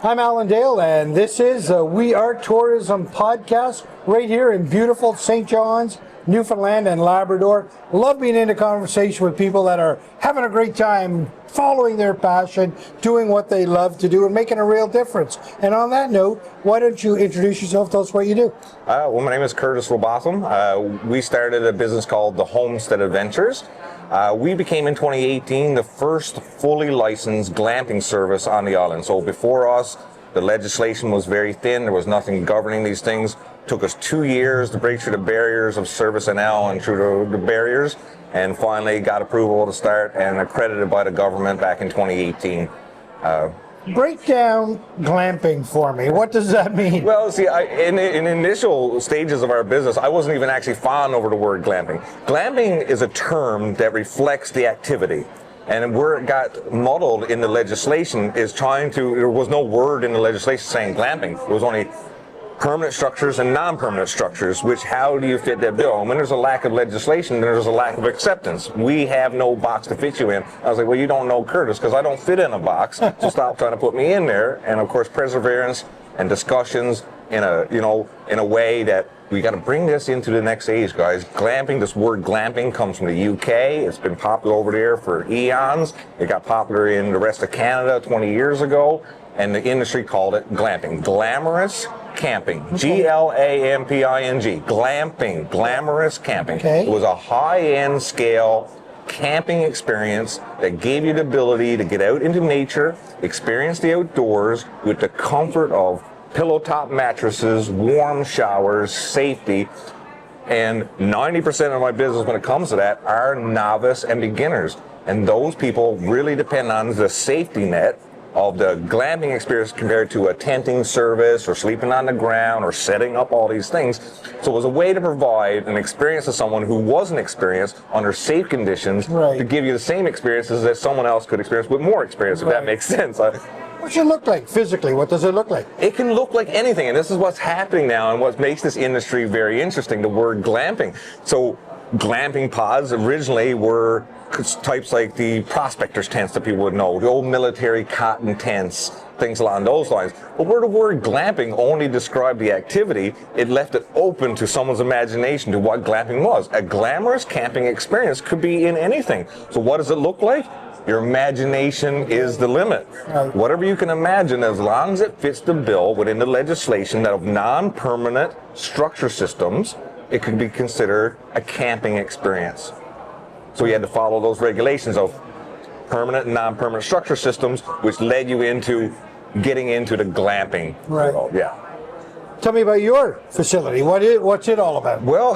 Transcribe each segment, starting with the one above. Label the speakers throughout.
Speaker 1: I'm Alan Dale, and this is a We Are Tourism podcast right here in beautiful St. John's, Newfoundland and Labrador. Love being into conversation with people that are having a great time, following their passion, doing what they love to do, and making a real difference. And on that note, why don't you introduce yourself, tell us what you do?
Speaker 2: Well, my name is Curtis Roebotham. We started a business called the Homestead Adventures. We became in 2018 the first fully licensed glamping service on the island. So before us, the legislation was very thin. There was nothing governing these things. It took us 2 years to break through the barriers of Service NL and through the barriers, and finally got approval to start and accredited by the government back in 2018.
Speaker 1: Break down glamping for me. What does that mean?
Speaker 2: Well, see, in initial stages of our business, I wasn't even actually fond over the word glamping. Glamping is a term that reflects the activity. And where it got muddled in the legislation is there was no word in the legislation saying glamping. It was only permanent structures and non-permanent structures, how do you fit that bill? And when there's a lack of legislation, there's a lack of acceptance. We have no box to fit you in. I was like, well, you don't know Curtis, because I don't fit in a box, so stop trying to put me in there. And of course, perseverance and discussions in a way that we got to bring this into the next age, guys. Glamping, this word glamping comes from the UK. It's been popular over there for eons. It got popular in the rest of Canada 20 years ago, and the industry called it glamping. Glamorous camping. G-L-A-M-P-I-N-G. Glamping. Glamorous camping.
Speaker 1: Okay.
Speaker 2: It was a high-end scale camping experience that gave you the ability to get out into nature, experience the outdoors with the comfort of pillow top mattresses, warm showers, safety. And 90% of my business when it comes to that are novice and beginners. And those people really depend on the safety net of the glamping experience compared to a tenting service or sleeping on the ground or setting up all these things. So it was a way to provide an experience to someone who wasn't experienced under safe conditions,
Speaker 1: right,
Speaker 2: to give you the same experiences that someone else could experience with more experience, if that makes sense.
Speaker 1: What does it look like physically? What does it look like?
Speaker 2: It can look like anything, and this is what's happening now and what makes this industry very interesting, the word glamping. So glamping pods originally were types like the prospectors tents that people would know, the old military cotton tents, things along those lines. But where the word glamping only described the activity, it left it open to someone's imagination to what glamping was. A glamorous camping experience could be in anything. So what does it look like? Your imagination is the limit.
Speaker 1: Right.
Speaker 2: Whatever you can imagine, as long as it fits the bill within the legislation of non-permanent structure systems, it could be considered a camping experience. So you had to follow those regulations of permanent and non-permanent structure systems, which led you into getting into the glamping.
Speaker 1: Right.
Speaker 2: world. Yeah.
Speaker 1: Tell me about your facility. What's it all about?
Speaker 2: Well,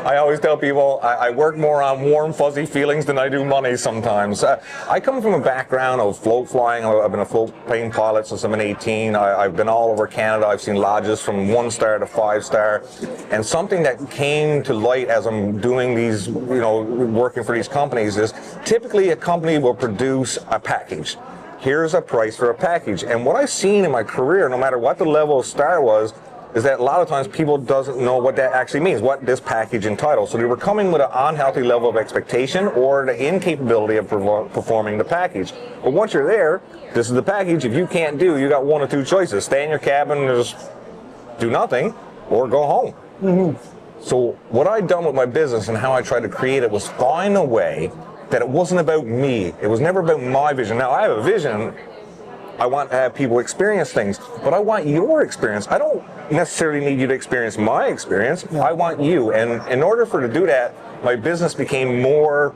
Speaker 2: I always tell people I work more on warm, fuzzy feelings than I do money sometimes. I come from a background of float flying. I've been a float plane pilot since I've been 18. I've been all over Canada. I've seen lodges from 1-star to 5-star. And something that came to light as I'm doing these, working for these companies is typically a company will produce a package. Here's a price for a package. And what I've seen in my career, no matter what the level of star was, is that a lot of times people doesn't know what that actually means, what this package entitles. So they were coming with an unhealthy level of expectation or the incapability of performing the package. But once you're there, this is the package. If you can't do, you got one or two choices. Stay in your cabin and just do nothing, or go home. Mm-hmm. So what I'd done with my business and how I tried to create it was find a way that it wasn't about me. It was never about my vision. Now, I have a vision. I want to have people experience things, but I want your experience. I don't necessarily need you to experience my experience. Yeah. I want you. And in order to do that, my business became more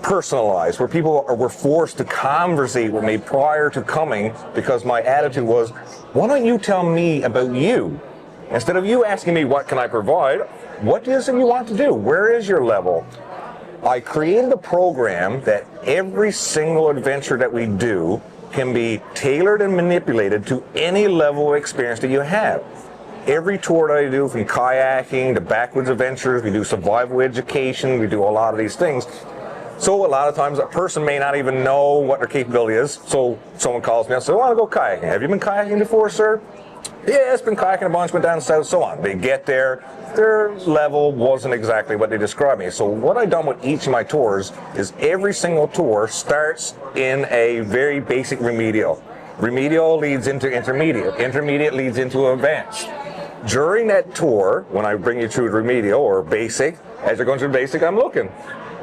Speaker 2: personalized, where people were forced to conversate with me prior to coming, because my attitude was, why don't you tell me about you? Instead of you asking me, what can I provide? What is it you want to do? Where is your level? I created a program that every single adventure that we do can be tailored and manipulated to any level of experience that you have. Every tour that I do, from kayaking to backwoods adventures, we do survival education, we do a lot of these things. So a lot of times a person may not even know what their capability is. So someone calls me and says, I want to go kayaking. Have you been kayaking before, sir? Yeah, it's been kayaking a bunch, went down south, so on. They get there, their level wasn't exactly what they described me. So what I've done with each of my tours is every single tour starts in a very basic remedial. Remedial leads into intermediate. Intermediate leads into advanced. During that tour, when I bring you through remedial or basic, as you're going through basic, I'm looking.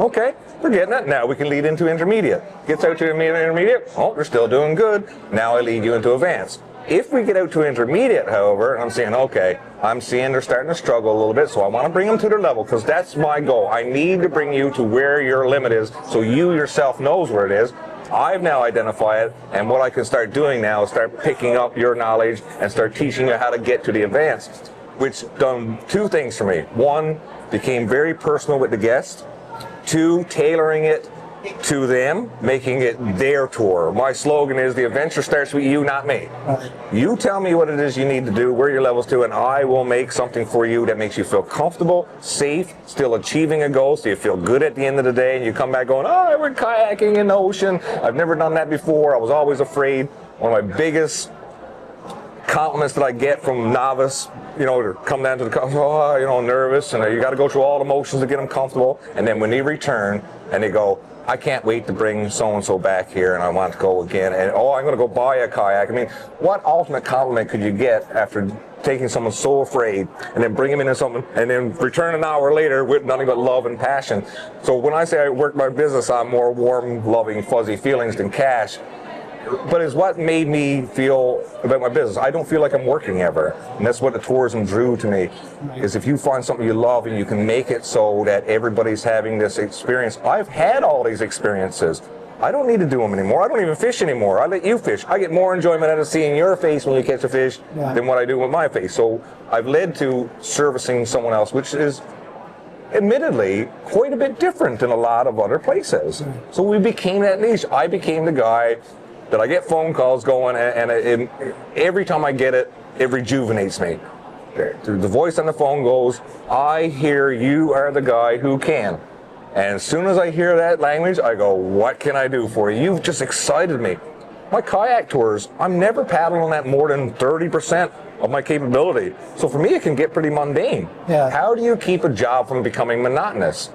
Speaker 2: Okay, we're getting it. Now we can lead into intermediate. Gets out to intermediate. Oh, we're still doing good. Now I lead you into advanced. If we get out to intermediate, however, I'm saying, okay, I'm seeing they're starting to struggle a little bit, so I want to bring them to their level because that's my goal. I need to bring you to where your limit is so you yourself knows where it is. I've now identified it, and what I can start doing now is start picking up your knowledge and start teaching you how to get to the advanced, which done two things for me. One, became very personal with the guest. Two, tailoring it to them, making it their tour. My slogan is the adventure starts with you, not me. You tell me what it is you need to do, where your levels to, and I will make something for you that makes you feel comfortable, safe, still achieving a goal, so you feel good at the end of the day, and you come back going, oh, I went kayaking in the ocean. I've never done that before. I was always afraid. One of my biggest compliments that I get from novice, to come down to the nervous, and you got to go through all the motions to get them comfortable, and then when they return and they go, I can't wait to bring so-and-so back here, and I want to go again, and I'm going to go buy a kayak. I mean, what ultimate compliment could you get after taking someone so afraid and then bring them into something and then return an hour later with nothing but love and passion? So when I say I work my business on more warm, loving, fuzzy feelings than cash, but it's what made me feel about my business. I don't feel like I'm working ever. And that's what the tourism drew to me, is if you find something you love and you can make it so that everybody's having this experience. I've had all these experiences. I don't need to do them anymore. I don't even fish anymore. I let you fish. I get more enjoyment out of seeing your face when you catch a fish than what I do with my face. So I've led to servicing someone else, which is admittedly quite a bit different than a lot of other places. So we became that niche. I became the guy that I get phone calls going, and every time I get it, it rejuvenates me. The voice on the phone goes, I hear you are the guy who can. And as soon as I hear that language, I go, what can I do for you? You've just excited me. My kayak tours, I'm never paddling at more than 30% of my capability. So for me, it can get pretty mundane.
Speaker 1: Yeah.
Speaker 2: How do you keep a job from becoming monotonous?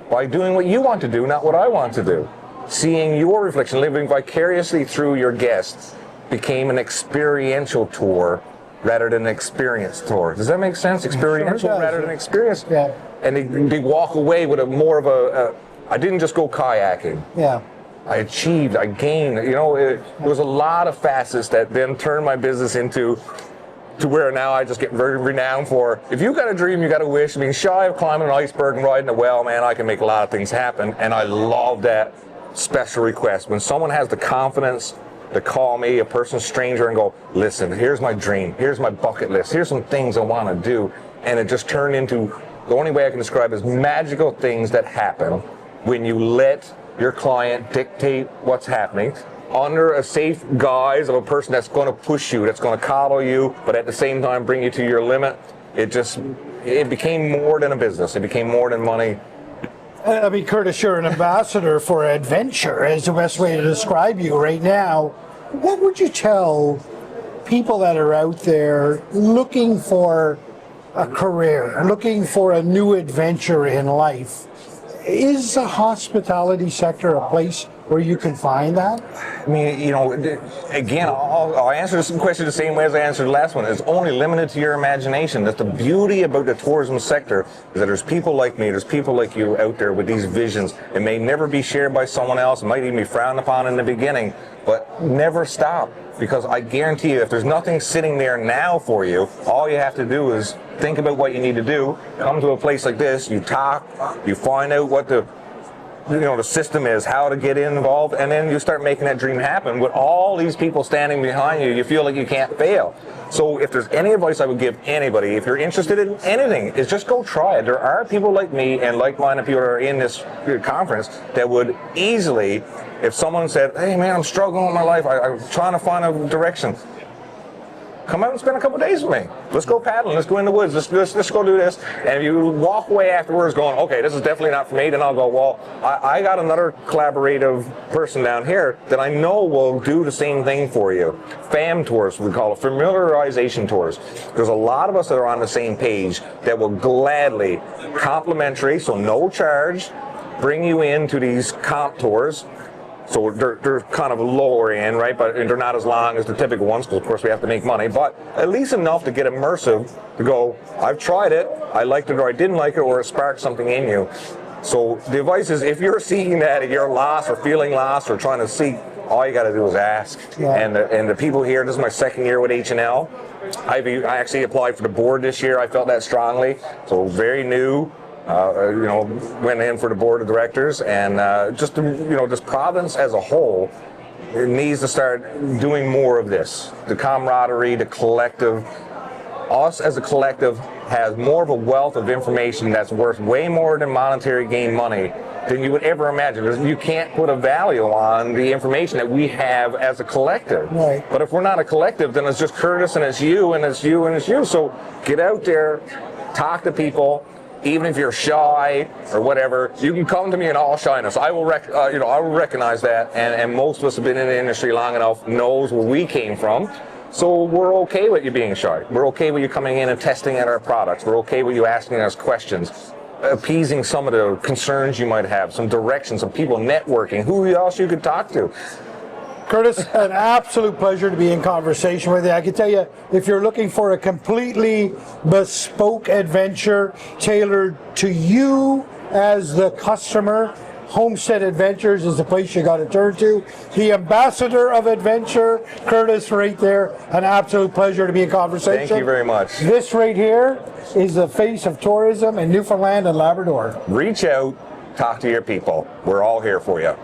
Speaker 2: By doing what you want to do, not what I want to do. Seeing your reflection, living vicariously through your guests, became an experiential tour rather than an experience tour. Does that make sense? Experiential rather than experience.
Speaker 1: Yeah.
Speaker 2: And they walk away with a more of a I didn't just go kayaking.
Speaker 1: Yeah.
Speaker 2: I achieved, I gained, there was a lot of facets that then turned my business to where now I just get very renowned for, if you got a dream, you got a wish. I mean, shy of climbing an iceberg and riding a well, man, I can make a lot of things happen. And I love that special request. When someone has the confidence to call me, a person stranger, and go, listen, here's my dream, here's my bucket list, here's some things I want to do. And it just turned into, the only way I can describe it is magical things that happen when you let your client dictate what's happening under a safe guise of a person that's going to push you, that's going to coddle you, but at the same time bring you to your limit. It became more than a business. It became more than money.
Speaker 1: I mean, Curtis, you're an ambassador for adventure, is the best way to describe you right now. What would you tell people that are out there looking for a career, looking for a new adventure in life? Is the hospitality sector a place where you can find that?
Speaker 2: I mean, again, I'll answer this question the same way as I answered the last one. It's only limited to your imagination. That's the beauty about the tourism sector, is that there's people like me, there's people like you out there with these visions. It may never be shared by someone else. It might even be frowned upon in the beginning, but never stop. Because I guarantee you, if there's nothing sitting there now for you, all you have to do is think about what you need to do, come to a place like this, you talk, you find out what the system is, how to get involved, and then you start making that dream happen. With all these people standing behind you, you feel like you can't fail. So if there's any advice I would give anybody, if you're interested in anything, is just go try it. There are people like me and like-minded people that are in this conference that would easily, if someone said, hey man, I'm struggling with my life, I'm trying to find a direction, come out and spend a couple days with me. Let's go paddling. Let's go in the woods. Let's go do this. And if you walk away afterwards going, okay, this is definitely not for me, then I'll go, well, I got another collaborative person down here that I know will do the same thing for you. FAM tours, we call it, familiarization tours. There's a lot of us that are on the same page that will gladly, complimentary, so no charge, bring you into these comp tours. So they're kind of lower end, right? But they're not as long as the typical ones, because of course we have to make money. But at least enough to get immersive, to go, I've tried it, I liked it or I didn't like it, or it sparked something in you. So the advice is, if you're seeing that you're lost or feeling lost or trying to seek, all you got to do is ask.
Speaker 1: Yeah.
Speaker 2: And the people here, this is my second year with H&L. I actually applied for the board this year. I felt that strongly. So very new. Went in for the board of directors, and this province as a whole, it needs to start doing more of this. The camaraderie, the collective. Us as a collective has more of a wealth of information that's worth way more than monetary gain money than you would ever imagine. You can't put a value on the information that we have as a collective.
Speaker 1: Right.
Speaker 2: But if we're not a collective, then it's just Curtis and it's you and it's you and it's you. So get out there, talk to people. Even if you're shy or whatever, you can come to me in all shyness. I will recognize that, and most of us have been in the industry long enough, knows where we came from. So we're okay with you being shy. We're okay with you coming in and testing out our products. We're okay with you asking us questions, appeasing some of the concerns you might have, some directions, some people networking, who else you could talk to.
Speaker 1: Curtis, an absolute pleasure to be in conversation with you. I can tell you, if you're looking for a completely bespoke adventure tailored to you as the customer, Homestead Adventures is the place you got to turn to. The ambassador of adventure, Curtis, right there. An absolute pleasure to be in conversation.
Speaker 2: Thank you very much.
Speaker 1: This right here is the face of tourism in Newfoundland and Labrador.
Speaker 2: Reach out, talk to your people. We're all here for you.